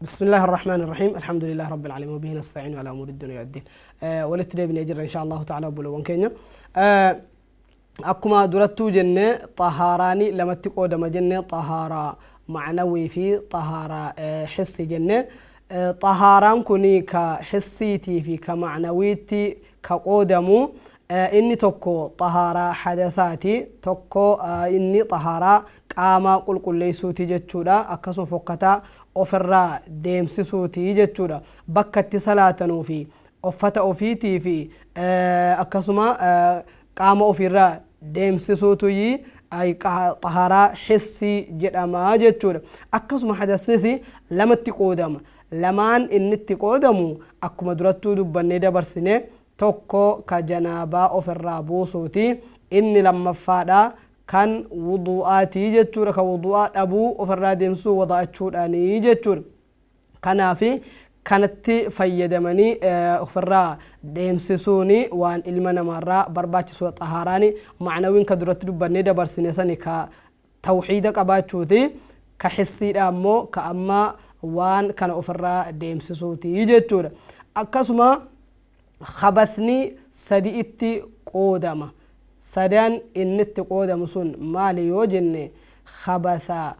بسم الله الرحمن الرحيم الحمد لله رب العالمين وبه نستعين على أمور الدنيا والدين ولتدي بن يجر إن شاء الله تعالى بلوان كينيا أكما درتو جنة طهاراني لما تقود جنة طهارة معنوي في طهارة حسي جنة طهاران كوني كحسيتي في كمعنويتي كقودمو إني توكو طهارة حدثاتي توكو إني طهارة قاما قل ليسوتي جتشودا أكسو فوقتا ofirraa deemsisuutii jechuudha bakka itti salaatanuu fi uffata ofiitii fi akkasuma qaama ofirraa deemsisuutii xahaaraa hissii jedhamaa jechuudha akkasuma hadasnis lamatti qoodama lamaan inni itti qoodamu akkuma durattuu dubbannee dabarsine tokko ka janaabaa ofirraa buusuutii inni lammaffaadha kan wudu'aatii jechuudha ka wudu'aa dhabuu ofirraa deemsuu wada'achuudhaanii jechuudha kanaafi kanatti fayyadamanii ofirraa deemsisuuni waan ilma namaarraa barbaachisuudha xahaaraani macnawiin ka duratti dubbannee dabarsine sani ka tawxiida qabaachuuti ka hissiidha ammoo ka amma waan kana ofirraa deemsisuutii jechuudha akkasuma khabathni sadi itti qoodama sadaan inni itti qoodamu sun maali yoo jenne khabasa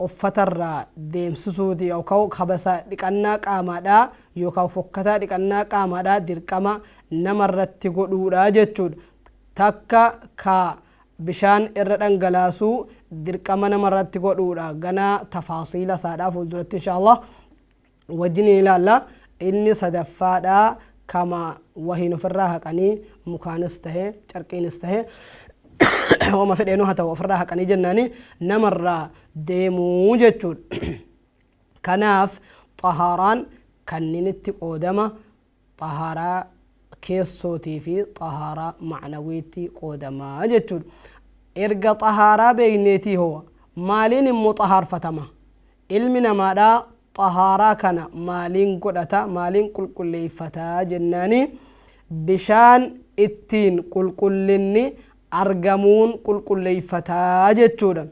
uffatarraa deemsisuuti yookaan khabasa dhiqannaa qaamaadha yookaan fokkataa dhiqannaa qaamaadha dirqama namarratti godhuudha jechuudha takka ka bishaan irra dhangalaasuu dirqama namarratti godhuudha ganaa tafaasiila isaadhaa fuulduratti inshaAllah wajjin ilaalla inni sadaffaadha kama wahiin ofirraa haqanii mukaanis tahe carqiinis tahe wama fedheenu haa ta'u ofirraa haqanii jennaani namarraa deemuu jechuudha kanaaf xahaaraan kanninitti qoodama xahaaraa keessootii fi xahaaraa macnawiitti qoodamaa jechuudha erga xahaaraa beeyneetii hoo maaliin immoo xahaarfatama ilmi namaadhaa xahaaraa kana maaliin godhata maaliin qulqulleeyfataa jennaani bishaan ittiin qulqullinni argamuun qulqulleeyfataa jechuudha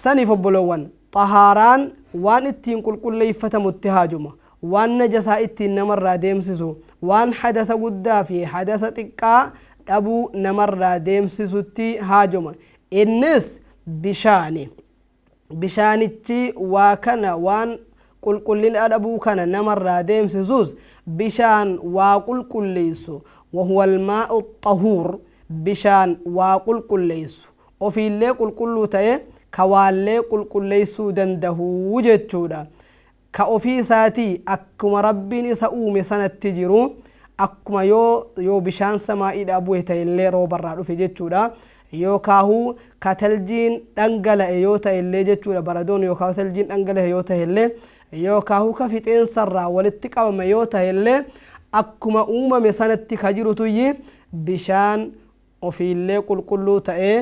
saniif obbolowwan xahaaraan waan ittiin qulqulleeyfatamutti haajuma waan najasaa ittiin namarraa deemsisu waan hadasa guddaa fi hadasa xiqqaa dhabuu namarraa deemsisutti haajuma innis bishaani bishaanichi waa kana waan qulqullina dhabuu kana namarraa deemsisuus bishaan waa qulqulleessu wahuwa almaa'u xahuur bishaan waa qulqulleessu ofiillee qulqulluu ta'e ka waallee qulqulleessuu dandahuu jechuudha ka ofii isaatii akkuma rabbiin isa uume sanatti jiru akkuma yoo bishaan samaa'iidhaa bu'e ta'ellee roobarraa dhufe jechuudha yookaahu ka taljiin dhangala'e yoo ta'ellee jechuudha baradoon yookaahu taljiin dhangala'e yoo ta'ellee yookaahu ka fixeensarraa walitti qabame yoo ta'ellee akkuma uumame sanatti ka jirutuyyi bishaan ofiillee qulqulluu ta'ee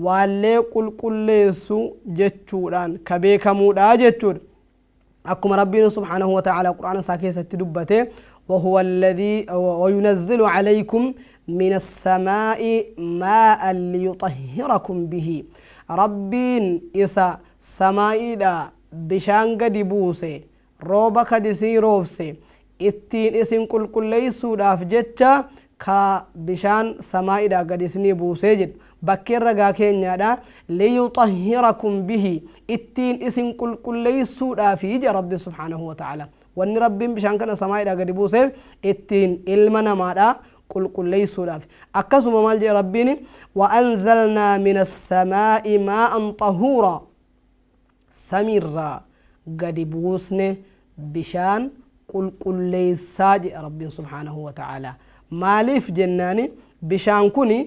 waallee qulqulleessu jechuudhaan ka beekamuudha jechuudha akkuma rabbiin subhaanahu wa ta'ala qur'aana isaa keessatti dubbate وهو الذي وينزل عليكم من السماء ماء ليطهركم به ربين إسا سماء دا بشان قد بوسي روبا كدسي روبسي اتين اسم كل ليسو دا فجتة كا بشان سماء دا قد اسني بوسي جد بكر رقا كينيا دا ليطهركم به اتين اسم كل ليسو دا فيج رب سبحانه وتعالى وان ربين بشان كان سماء دا قد بوسي اتين علمنا ما دا قل ليسوا لا أكسم مال ربيني وأنزلنا من السماء ماء طهورا سميرا قد بوسني بشان قل ليساج ربي سبحانه وتعالى مالف جناني بشان كوني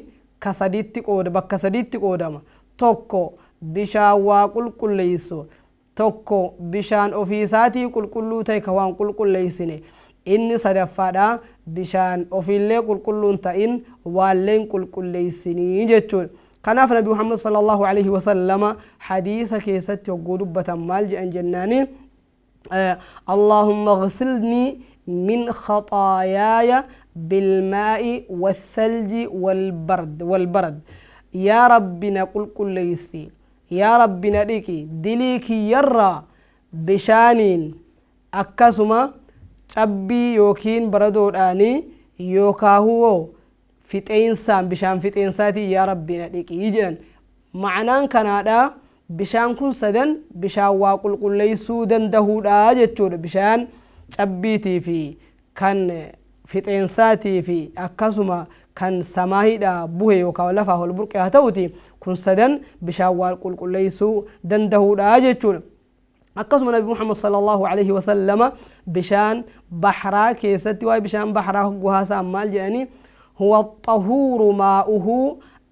كسديتي قود بكسديتي قودما توكو بشان وقل ليسو توكو بشان أوفيساتي قل تيكوان قل ليسني inni sadaffaadha bishaan ofiillee qulqulluun ta'in waalleen qulqulleeysinii jechuudha kanaaf nabi muhammad sallallahu alaihi wasallama hadiisa keessatti hogguu dubbatan maal jedhan jennaani allahumma ghsilni min khataayaaya bilmaa'i wathalji walbarad yaa rabbina qulqulleeysi yaa rabbina dhiqi dilii kiyyarraa bishaaniin akkasuma cabbii yookiin baradoodhaanii yookaahuu fixeensaan bishaan fixeensaatii yaa rabbi na dhiqii jedhan ma'anaan kanaadha bishaan kun sadan bishaan waa qulqulleessuu dandahuudha jechuudha bishaan cabbiitii fi kan fixeensaatii fi akkasuma kan samaahidha buhe yookaan lafaa ol burqee haa ta'uti kun sadan bishaan waa qulqulleessuu dandahuudha jechuudha akkasuma nabi muhammad sallallahu alaihi wasallama bishaan bahraa keessatti waa'ee bishaan bahraa guhaasaa maal jedhanii huwa xahuuru maa'uhu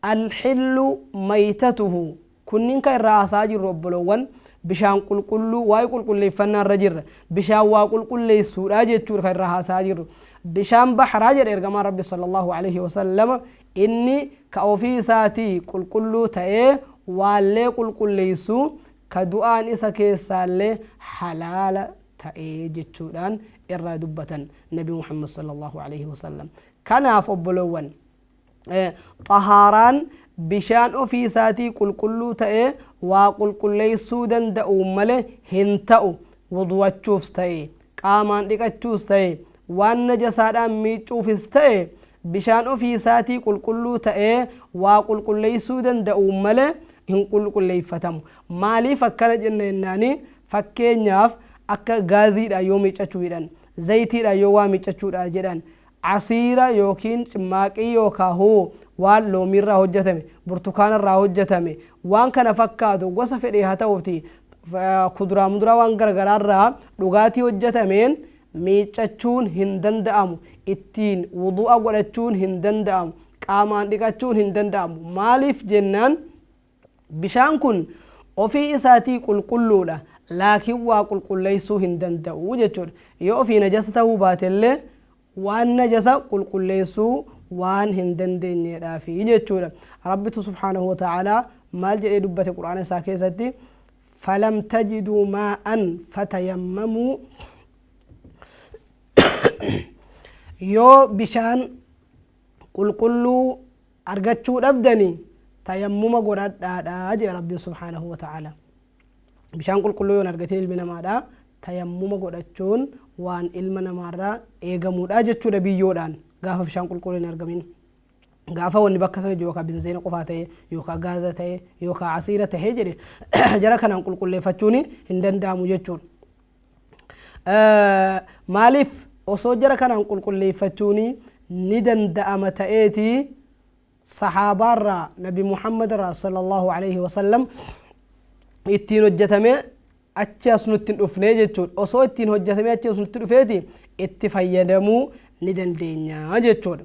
alxillu maytatuhu kunniin kan irraa haasaa jirru obbolowwan bishaan qulqulluu waa'ee qulqulleeffannaa irra jirra bishaan waa qulqulleessuudha jechuudha kan irraa haasaa jirru bishaan bahraa jedhe ergamaan rabbi sallallahu alaihi wasallama inni ka ofii isaatii qulqulluu ta'ee waallee qulqulleessu ka du'aan isa keessaallee halaala ta'ee jechuudhaan irraa dubbatan nabi muhammad sallallahu alaihi wasallam kanaaf obbolowwan xahaaraan bishaan ofii isaatii qulqulluu ta'ee waa qulqulleessuu danda'u malee hin ta'u wuduwachuus ta'e qaamaan dhiqachuus ta'e waan najasaadhaan miicuufis ta'e bishaan ofii isaatii qulqulluu ta'ee waa qulqulleessuu danda'u malee hin qulqulleeffatamu maaliif akkana jenna jennaani fakkeenyaaf akka gaaziidha yoo miicachuu jedhan zayitiidha yoo waa miicachuudha jedhan asiira yookiin cimaaqii yookaan waan loomiirraa hojjetame burtukaanarraa hojjetame waan kana fakkaatu gosa fedhee haa ta'uuti kuduraa muduraa waan gargaraarraa dhugaatii hojjetameen miicachuun hin danda'amu ittiin wudu'a godhachuun hin danda'amu qaamaan dhiqachuun hin danda'amu maaliif jennaan bishaan kun ofii isaatii qulqulluudha laakiin waa qulqulleessuu hin danda'u jechuudha yoo ofii najasa ta'uu baatellee waan najasa qulqulleessuu waan hin dandeenyedhaafi jechuudha rabbitu subhaanahu wa ta'aalaa maal jedhee dubbate qur'aana isaa keessatti falam tajiduu maa'an fatayammamuu yoo bishaan qulqulluu argachuu dhabdanii tayammuma godhadhaadha jedhe rabbiin subhaanahu wa ta'aalaa bishaan qulqulluu yoon argatiin ilmi namaadha tayammuma godhachuun waan ilma namaarraa eegamuudha jechuudha biyyoodhaan gaafa bishaan qulqulluu hin argamin gaafa wanni bakka sana jiru yookaan benziina qofaa ta'e yookaan gaaza ta'e yookaan asiira ta'e jedhe jara kanaan qulqulleeffachuun hin danda'amu jechuudha maaliif osoo jara kanaan qulqulleeffachuun ni danda'ama ta'eeti saxaabaarraa nabi muhammadarraa sallallahu alaihi wasallam ittiin hojjetame achi as nutti dhufnee jechuudha osoo ittiin hojjetame achi as nutti dhufeeti itti fayyadamuu ni dandeenya jechuudha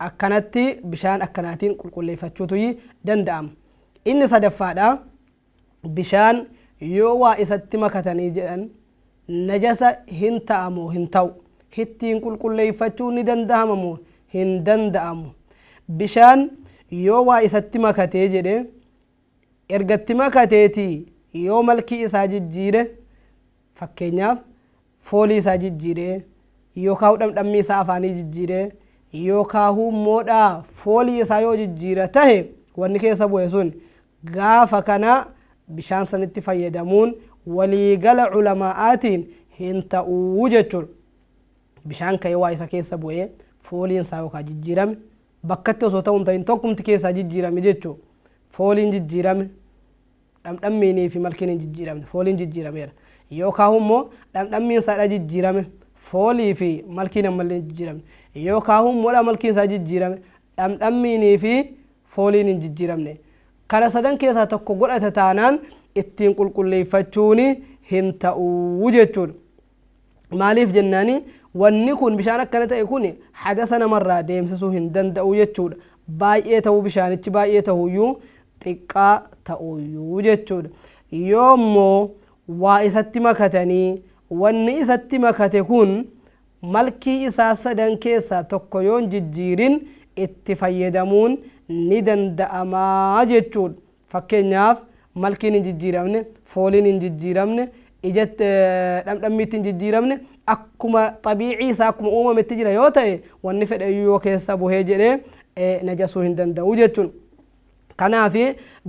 akkanatti bishaan akkanaatiin qulqulleeffachuutu danda'ama inni sadaffaadha bishaan yoo waa isatti makatanii jedhan najasa hin ta'amu hin ta'u ittiin qulqulleeffachuu ni danda'amu hin danda'amu bishaan yoo waa isatti makatee jedhe ergatti makateeti yoo malkii isaa jijjiire fakkeenyaaf foolii isaa jijjiire yookaan dhamdhammii isaa afaanii jijjiire yookaan hummoodhaa foolii isaa yoo jijjiira tahe wanni keessa bu'e sun gaafa kana bishaan sanitti fayyadamuun waliigala culamaa'aatiin hin ta'uu jechuudha bishaan ka'ee waa isa keessa bu'ee fooliin isaa yookaan jijjiirame bakkatti osoo ta'uun ta'in tokkumti keessaa jijjiirame jechuudha fooliin jijjiirame dhamdhammiinii fi malkiin hin jijjiiramne fooliin jijjiirameera yookaan immoo dhamdhammiin isaadha jijjiirame foolii fi malkiin ammallee hin jijjiiramne yookaan immoo malkiin isaa jijjiirame dhamdhammiinii fi fooliin hin jijjiiramne kana sadan keessaa tokko godhate taanaan ittiin qulqulleeffachuun hin ta'uu jechuudha maaliif jennaani wanni kun bishaan akkana ta'e kun hadasa namarraa deemsisuu hin danda'u jechuudha baay'ee ta'uu bishaanichi baay'ee ta'uyyuu xiqqaa ta'uyyuu jechuudha yoommoo waa isatti makatanii wanni isatti makate kun malkii isaa sadan keessaa tokko yoon jijjiirin itti fayyadamuun ni danda'amaa jechuudha fakkeenyaaf malkiin hin jijjiiramne fooliin hin jijjiiramne ijatti dhamdhammiitti hin jijjiiramne akkuma xabiicii isaa akkuma uumametti jira yoo ta'e wanni fedhe yoo keessa buhee jedhee najasuu hin danda'u jechuudha kanaaf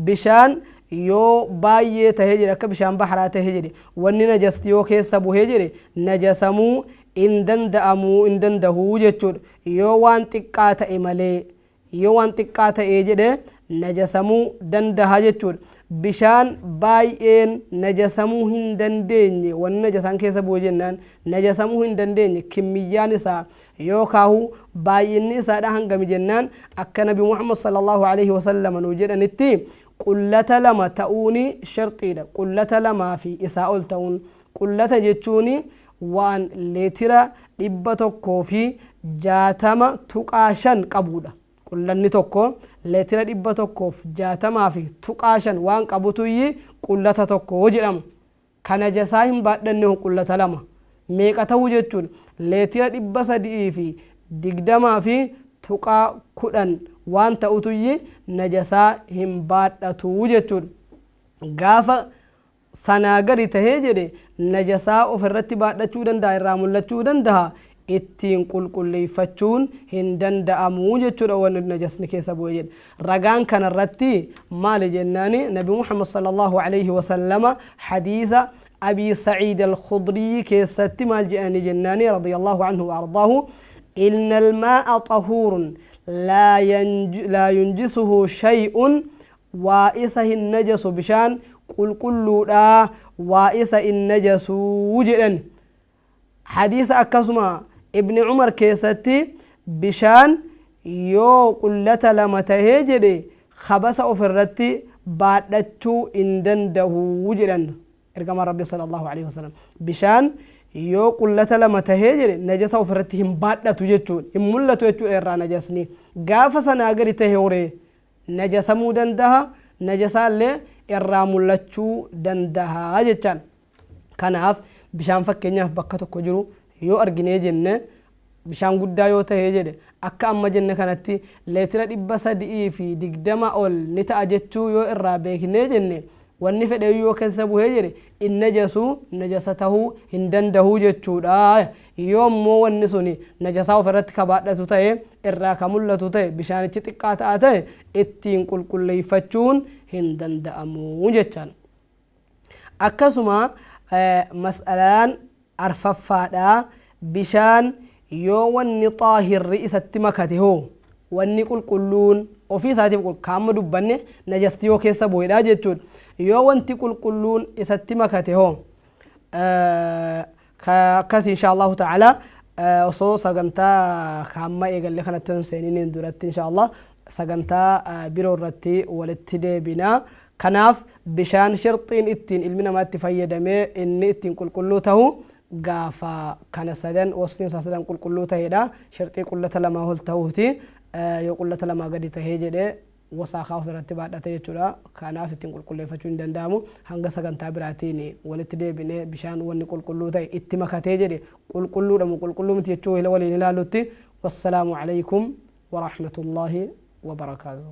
bishaan yoo baay'ee tahee jedhe akka bishaan baharaa tahee jedhe wanni najasti yoo keessa buhee jedhe najasamuu in dandahuu jechuudha yoo waan xiqqaa ta'e malee yoo waan xiqqaa ta'ee jedhe najasamuu dandaha jechuudha bishaan baay'een najasamuu hin dandeenye wanni najasaan keessa bu'e jennaan najasamuu hin dandeenye kimiyyaan isaa yookaahu baay'inni isaadha hangami jennaan akka nabi muhammad sallallahu alaihi wasallam nu jedhanitti qullata lama ta'uuni sharxiidha qullata lamaa fi isaa ol ta'uun qullata jechuuni waan leetira 160 qabuudha qullanni tokko leetira 160 waan qabutuyyi qullata tokko jedhama kana najasaa hin baadhanne qullata lama meeqa ta'uu jechuun leetira 320 waan ta'utuyyi najasaa hin baadhatu jechuun gaafa sanaa gadi tahee jedhe najasaa ofirratti baadhachuu danda'a irraa mul'achuu danda'a ittiin qulqulleeffachuun hin danda'amu jechuudha wanni najasni keessa bu'e jedhe ragaan kanarratti maali jennaani nabi muhammad sallallahu alaihi wasallama hadiisa أبي سعيد الخضري كيستي مال جاني جناني رضي الله عنه وأرضاه إن الماء طهور لا ينجسه شيء وائسه النجس بشان كل لا وائسه النجس وجدا حديث أكسما ابن عمر كيستي بشان يو قلة لما تهجري خبس أفرتي بعدتو إندنده وجدا ergama rabbi sallallahu alaihi wasallam bishaan yoo qullata lama tahee jedhe najasa ofirratti hin baadhatu jechuun hin mul'atu jechuudha irraa najasni gaafa sanaa gadi tahee hore najasamuu dandaha najasaallee irraa mul'achuu dandaha jechaan kanaaf bishaan fakkeenyaaf bakka tokko jiru yoo arginee jenne bishaan guddaa yoo tahee jedhe akka amma jenne kanatti leetira 320 ol ni ta'a jechuu yoo irraa beeknee jenne wanni fedhe yoo keessa bu'ee jedhe in najasu najasatahu hin dandahu jechuudha yoo immoo wanni suni najasaa ofirratti kabaadhatu ta'e irraa ka mul'atu ta'e bishaanichi xiqqaa ta'a ta'e ittiin qulqulleeffachuun hin danda'amu jechaan akkasuma mas'alaan arfaffaadha bishaan yoo wanni xaahirri isatti makate hoo wanni qulqulluun ofii isaatiif kaamma dubbanne najasti yoo keessa bu'eedha jechuudha yoo wanti qulqulluun isatti makate hoo akkas inshaallahu ta'ala osoo sagantaa kaamma eegalle kanatti hin seeniniin duratti inshaallah sagantaa biroo irratti walitti deebinaa kanaaf bishaan sharxiin ittiin ilmi namaa itti fayyadamee inni ittiin qulqulluu ta'u gaafa kana sadan wasfiin isaa sadan qulqulluu ta'eedha sharxii qullata lamaa ol ta'uuti yoo qullata lamaa gadi tahee jedhe wasaakaa ofirratti baadhate jechuudha kanaaf ittiin qulqulleeffachuu hin danda'amu hanga sagantaa biraatiin walitti deebinee bishaan wanni qulqulluu ta'e itti makatee jedhe qulqulluudhamu qulqulluu miti jechuu waliin ilaalutti wassalaamu alaykum warahmatullaahi wabarakaatuh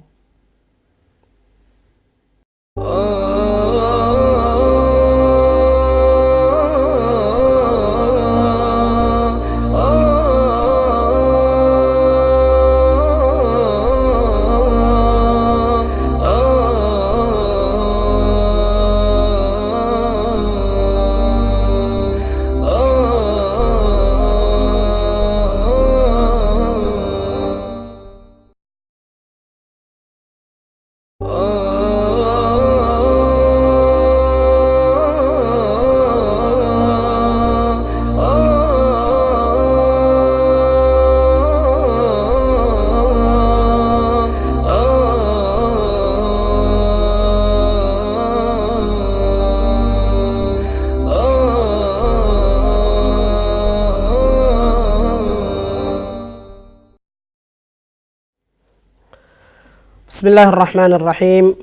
بسم الله الرحمن الرحيم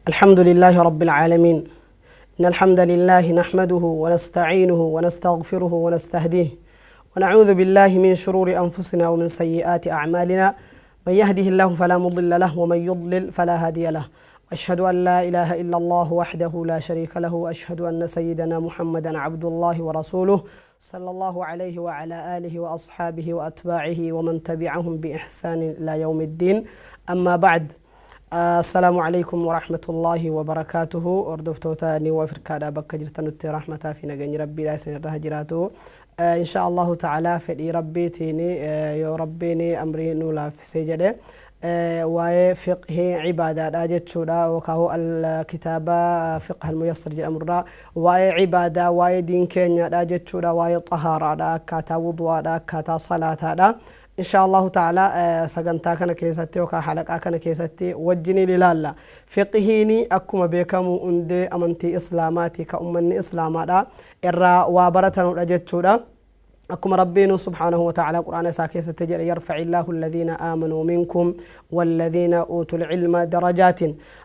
الحمد لله رب العالمين إن الحمد لله نحمده ونستعينه ونستغفره ونستهديه ونعوذ بالله من شرور أنفسنا ومن سيئات أعمالنا من يهده الله فلا مضل له ومن يضلل فلا هادي له وأشهد أن لا إله إلا الله وحده لا شريك له وأشهد أن سيدنا محمدا عبد الله ورسوله صلى الله عليه وعلى آله وأصحابه وأتباعه ومن تبعهم بإحسان إلى يوم الدين أما بعد السلام عليكم ورحمة الله وبركاته. أردفتوتا نيو أفريقيا بك جرتنوتي رحمة في نجني ربي لا سن جراته إن شاء الله تعالى في ربي تيني يا ربيني أمري نولا في سجدة وفقه عبادة أجت شورا وكهو الكتاب فقه الميسر جل أمرنا وعبادة ودين كينيا أجت شورا وطهارة كاتا وضوء كاتا صلاة هذا إن شاء الله تعالى سجنتا كان كيستي وكا حلقة كان كيستي وجني للالا فقهيني أكما بيكمو أندي أمنتي إسلاماتي كأمني إسلاماتا إرى وابرتنا الأجتشودا أكما ربنا سبحانه وتعالى قرآن ساكيس تجري يرفع الله الذين آمنوا منكم والذين أوتوا العلم درجات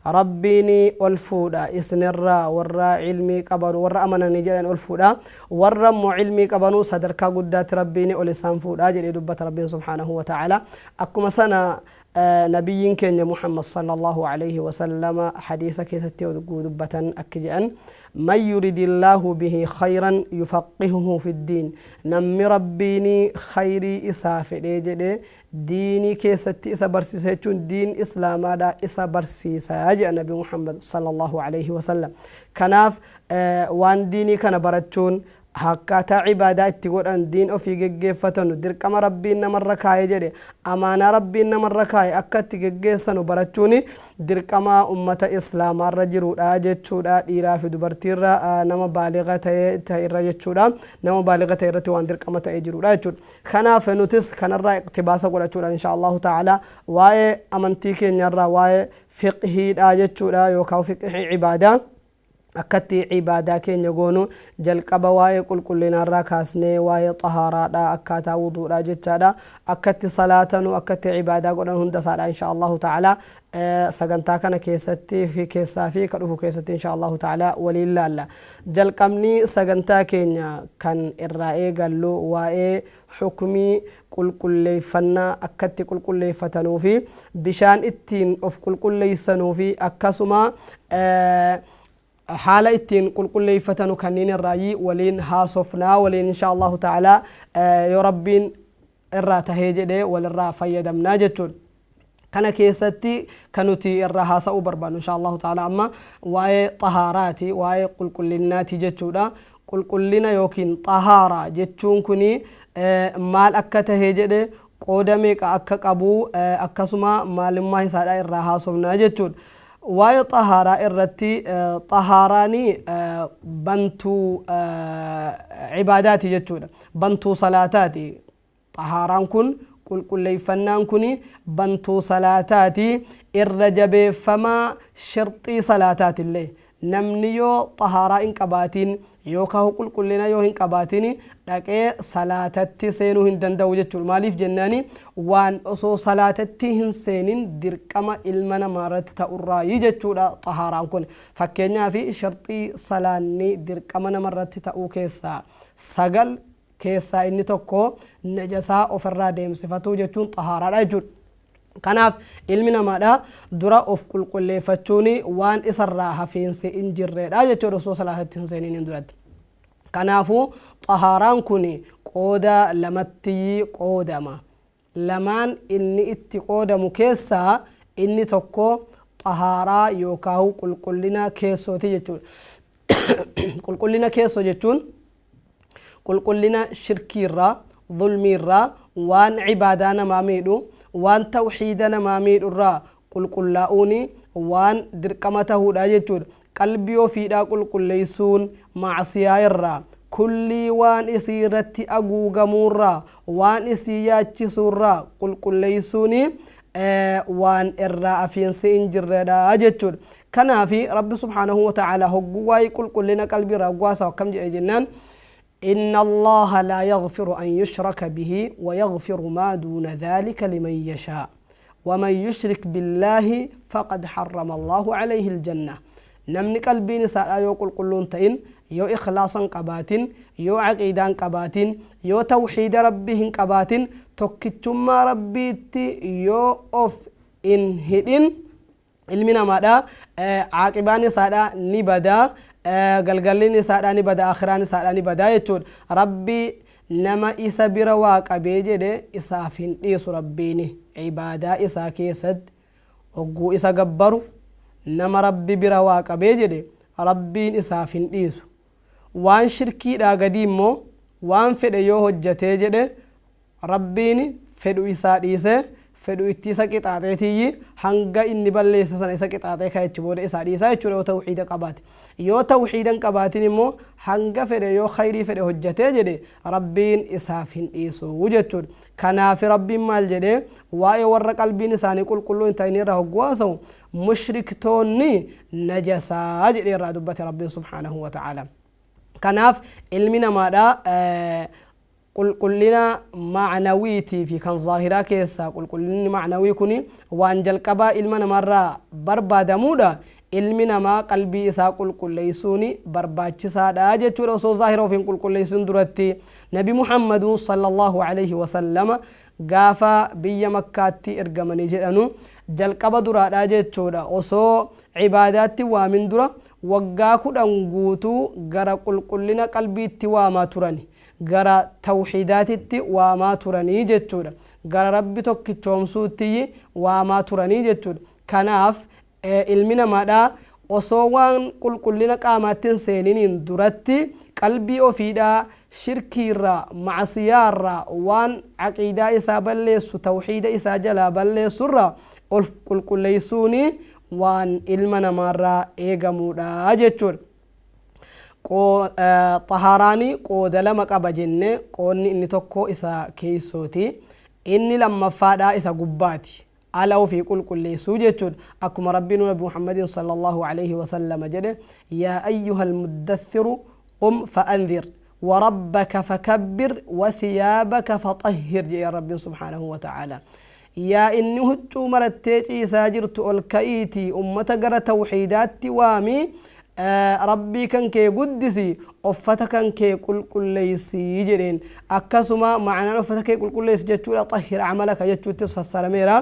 ربيني ألفودا إسنرا ورا علمي قبنو ورا أمنا نجرين ألفودا ورا علمي قبنو صدركا قدات ربيني ألسان فودا جري دبت ربنا سبحانه وتعالى أكما سنة نبي كان محمد صلى الله عليه وسلم حديث كيستي ودبة أكجأن من يريد الله به خيرا يفقهه في الدين نم ربيني خيري إسافة ديني كيستي إسا برسيسة دين إسلام دا إسا برسيسة النبي محمد صلى الله عليه وسلم كناف وان ديني كان براتشون هكذا عبادات تقول أن دين أو في جفتن درك أما ربنا مرة كاي جدي أمانة ربنا مرة كاي أكتر تجسنو براتوني درك أما أمة إسلام الرجل أجد شودا إيرا في دبرتيرا نما بالغة تيرا شودا نما بالغة تيرا توان درك أما تأجرو راجود خنا فنوتس خنا الرأي اقتباس قولا شودا إن شاء الله تعالى واي أمنتيك نرى واي فقه أجد شودا يوكاو فقه عبادة أكتي عبادة كين يقولون جل كبواي كل نرى كاسني واي طهارة دا أكتا وضوء دا جتشادا أكتي صلاة وأكتي عبادة قولون هند صلاة إن شاء الله تعالى سجنتا كان كيستي في كيسا في كروفو كيستي إن شاء الله تعالى ولله الله جل كمني سجنتا كينيا كان الرأي قالوا واي حكمي كل فنا أكتي كل فتنو في بشان التين أف كل يسنو في أكسما حالة التين كل فتنو كنين الرأي ولين هاسفنا ولين إن شاء الله تعالى يا ربين الرا تهيجد والرا فيدمنا جتون كان كيستي كانوتي الرا هاسو بربان إن شاء الله تعالى أما واي طهاراتي واي كل الناتي جتودا كلنا يوكين طهارة جتون كني مال أكته هيجد قدامك أكك أبو أكسما مال ما يساعد الرا هاسفنا جتون واي طهارة الرتي طهاراني بنتو عباداتي جتودا بنتو صلاتاتي طهاران كل فنان كني بنتو صلاتاتي الرجب فما شرطي صلاتات اللي نمنيو طهارة إن كباتين يوكاو كلنا يو هن كباتيني لكن صلاتتي سينو هندن دوجة الماليف جناني وان أصو صلاتتي هن سينين دركما إلمنا مارت تأورا يجتشودا طهاران كن فكينا في شرطي صلاني دركما نمرت تأو كيسا سقل كيسا إني توكو نجسا أفرا ديم صفتو جتشون طهارا رجل كناف علمنا ماذا درا أف كل فتوني وان إسراها فين سإنجر راجع رسول صلاة التنسينين درات كنافو طهاران كوني قودا لمتي قودما لمان إني إتي قودم كيسا إني تكو طهارا يوكاو كلنا كيسو تيجتون كلنا كيسو جتون كلنا شركي را ظلمي را وان عبادانا ما ميدو وان توحيدنا ما ميد الرا كل لاوني وان دركمته داجتور قلبي في دا كل ليسون معصيه الرا كل وان اسيرتي اغو غمورا وان اسياتي سورا كل ليسوني وان الرا افين سينجر داجتور كان في رب سبحانه وتعالى هو واي كل لنا قلبي راغواسا كم جنان إن الله لا يغفر أن يشرك به ويغفر ما دون ذلك لمن يشاء ومن يشرك بالله فقد حرم الله عليه الجنة نمني قلبي نساء يقول كلون تين يو إخلاصا قباتين يو عقيدان قباتين يو توحيد ربهم قباتين توكتما ربيتي يو أوف إن هدين علمنا ماذا عاقباني سادا نبدا galgallinni isaadhaani bada akhiraan isaadhaani bada jechuun rabbi nama isa bira waa qabee jedhe isaaf hin dhiisu rabbiini ibaadaa isaa keessatti ogguu isa gabbaru nama rabbi bira waa qabee jedhe rabbiin isaaf hin dhiisu waan shirkiidhaa gadii immoo waan fedhe yoo hojjetee jedhe rabbiin fedhu isaa dhiisee fedhu itti isa qixaaxeetiyyi hanga inni balleessa sana isa qixaaxee kaa'echi booda isaa dhiisaa jechuudha yoo tawxiida qabaate yoo tawxiidan qabaatin immoo hanga fedhe yoo khayrii fedhe hojjetee jedhe rabbiin isaaf hin dhiisu jechuudha kanaaf rabbiin maal jedhe waa'ee warra qalbiin isaanii qulqulluu hin ta'in irraa hoggaasamu mushriktoonni najasaa jedhe irraa dubbate rabbiin subhaanahu wa ta'ala kanaaf ilmi namaadha qulqullina macnawiitii fi kan zaahiraa keessaa qulqullinni macnawii kun waan jalqabaa ilma namaarraa barbaadamuudha ilmi namaa qalbii isaa qulqulleessuun barbaachisaadha jechuudha osoo zaahira ofiin qulqulleessuun duratti nabi muhammadu sallallahu alaihi wasallama gaafa biyya makkaatti ergamanii jedhanu jalqaba duraadha jechuudha osoo cibaadaatti waamin dura waggaa 10 guutuu gara qulqullina qalbiitti waamaa turani gara tawxiidaatitti waamaa turanii jechuudha gara rabbi tokkichoomsuutti waamaa turanii jechuudha kanaaf ilmi namaadha osoo waan qulqullina qaamaattiin seeniniin duratti qalbii ofiidha shirkiirraa macsiyaarraa waan caqiidaa isaa balleessu tawxiida isaa jalaa balleessurraa ol qulqulleessuuni waan ilma namaarraa eegamuudha jechuudha xahaaraanii qooda lama qaba jenne qoonni inni tokko isa keeysooti inni lammaffaadha isa gubbaati ala ofii qulqulleessuu jechuudha akkuma rabbiin nabi muhammadin sallallahu alaihi wasallam jedhe yaa ayyuha almuddathiru qum fa'anzir وربك فكبر وثيابك فطهر يا رب سبحانه وتعالى يا إني هجو مرتيجي ساجرت الكئيتي أمتا قرى توحيدات وامي ربي كان كي قدسي أفتا كان كي كل ليسي يجرين أكسما معنا أفتا كي كل ليس جتشو طهر عملك جتشو تصفى السلاميرا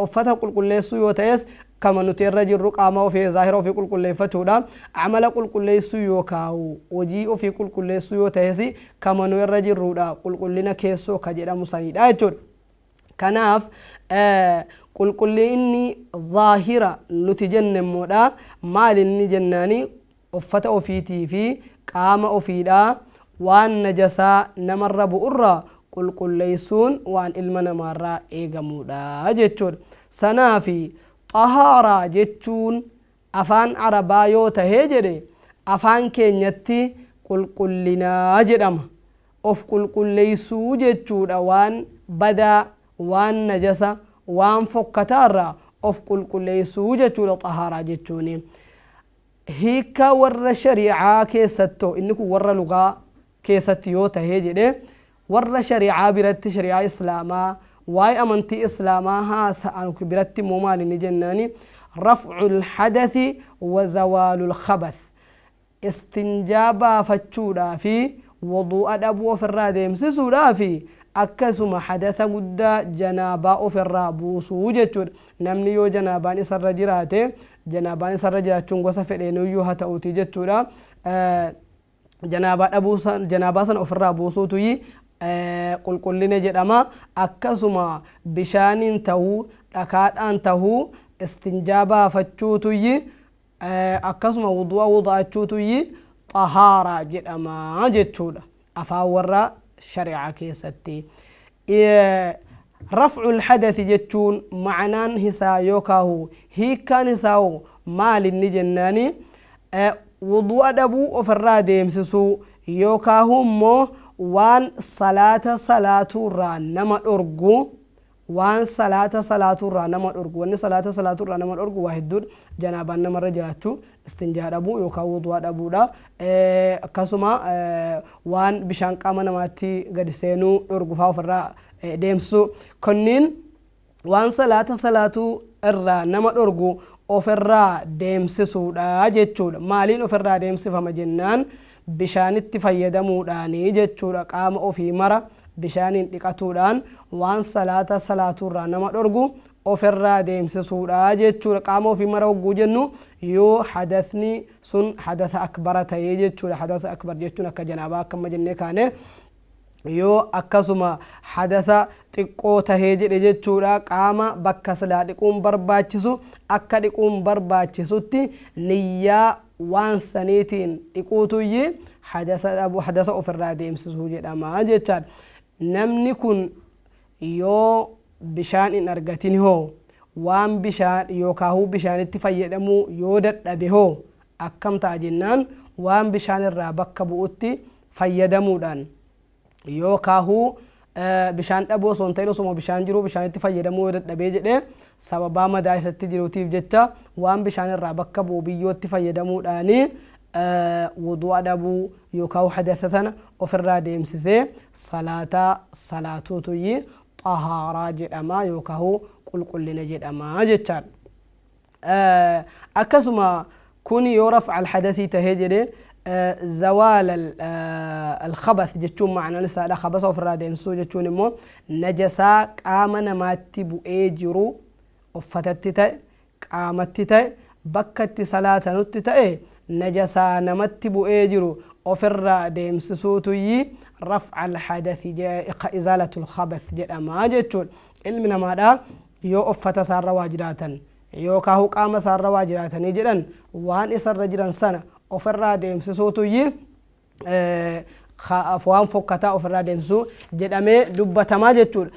أفتا كل ليسو يوتيس كما نتيرجي الرقامة في ظاهرة في كل فتودا عمل كل ليسو يوكاو وجيء في كل ليسو يوتيسي كما نتيرجي الرقا كلنا كيسو كجرا مسانيد أجر كناف كل إني ظاهرة نتجنن مودا مال النجناني أفتا أفيتي في قام أفيدا وان نجسا نمر بؤرا كل ليسون وان إلمنا مرة إيغا مودا جتشور سنافي طهارة جتشون أفان عربا يوتا هجري أفان كينيتي كلنا جرم أف كل ليسو جتشور وان بدا وان نجسا وان فكتارا أف كل ليسو جتشور طهارة جتشوني هيكا ور شريعة كيستو إنكو ور لغا كيستيوتا هجري ور شريعة برت شريعة إسلاما واي أمنتي إسلاما ها سأنك برت ممال نجناني رفع الحدث وزوال الخبث استنجابا فتشودا في وضوء أدبو في الرادم سسودا في أكسم حدث مدى جنابا في الرابوس وجتور نمني يو جنابان إسر جراته جنابان إسر جرات چونغو سفرينو يو هتا أوتي جتورا جنابا سن في الرابوسو توي qulqullina jedhama akkasuma bishaanin tahuu dhakaadhaan tahuu istinjaa baafachuutuyyi akkasuma wudu'a wuda'achuutuyyi xahaaraa jedhama jechuudha afaan warra shari'aa keessatti raf'u lhadathi jechuun macnaan isaa yookaahu hiikkaan isaa maalinni jennaani wudu'a dhabuu ofirraa deemsisuu yookaahu immoo وان صلاة را نما أرجو وان صلاة را نما أرجو وان صلاة را نما أرجو واحد دور جنابان نما رجعتو استنجاد أبو يوكاو دواد أبو دا كسمة وان بشان كمان نماتي قد سينو أرجو فاو فرا ديمسو كنين وان صلاة را نما أرجو أفرا ديمسسو دا جتشود مالين أفرا ديمسي فما جنان bishaanitti fayyadamuudhaani jechuudha qaama ofii mara bishaaniin dhiqatuudhaan waan salaaturraa nama dhorgu ofirraa deemsisuudha jechuudha qaama ofii mara hogguu jennu yoo hadathni sun hadasa akbara ta'ee jechuudha hadasa akbar jechuun akka janaabaa akkama jennee kaane yoo akkasuma hadasa xiqqoo tahee jedhe jechuudha qaama bakka silaa dhiquun barbaachisu akka dhiquun barbaachisutti niyyaa waan saniitiin dhiquutuyyi hadasa ofirraa deemsisuu jedhama jechaadha. Namni kun yoo bishaan hin argatin hoo waan bishaan yookaan bishaanitti fayyadamuu yoo dadhabe hoo akkam ta'a jennaan waan bishaan irraa bakka bu'utti fayyadamuudhaan yookaan bishaan dhaboo osoo hin ta'in osoo bishaan jiru bishaanitti fayyadamuu yoo dadhabee jedhee sababaa madaa isatti jiruutiif jecha waan bishaan irraa bakka bu'u biyyootti fayyadamuudhaanii wudu'a dhabuu yookaan hadasa sana ofirraa deemsisee salaataa salaatuutuyyi xahaaraa jedhama yookaan qulqullina jedhama jechaadha. Akkasuma kun yoo raf'a al-hadasii tahee jedhee زوال الخبث جتشون معنى لسه خبث وفرا ديمسو جتشون مو نجسا قامنا ما تبو ايجرو وفتتتا قامتتا بكت صلاة نتتا نجسا نمتبو ايجرو وفرا ديمسو توي رفع الحدث إزالة الخبث جدا ما جتشون علمنا ما دا يو افتا سار واجراتا يو كاهو قام سار واجراتا جدا وان اسر جدا سنة ofirraa deemsisuutuyyi waan fokkataa ofirraa deemsisuu jedhamee dubbatamaa jechuudha.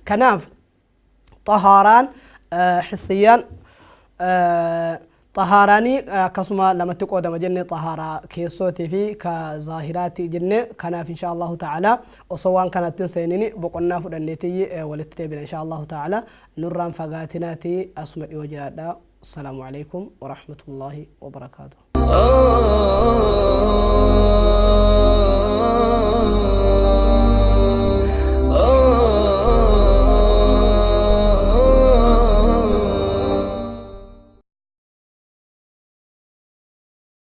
Kanaaf xahaaraan hissiyaan xahaaraanii akkasuma lamatti qoodama jenne xahaaraa keessootii fi ka zaahiraati jenne kanaaf insha Allahu ta'ala osoo waan kanatti seenini boqonnaa fudhanneetiyyi walitti deebina insha Allahu ta'ala nurraan fagaatinaati asuma dhiyoo jiraadha. السلام عليكم ورحمة الله وبركاته.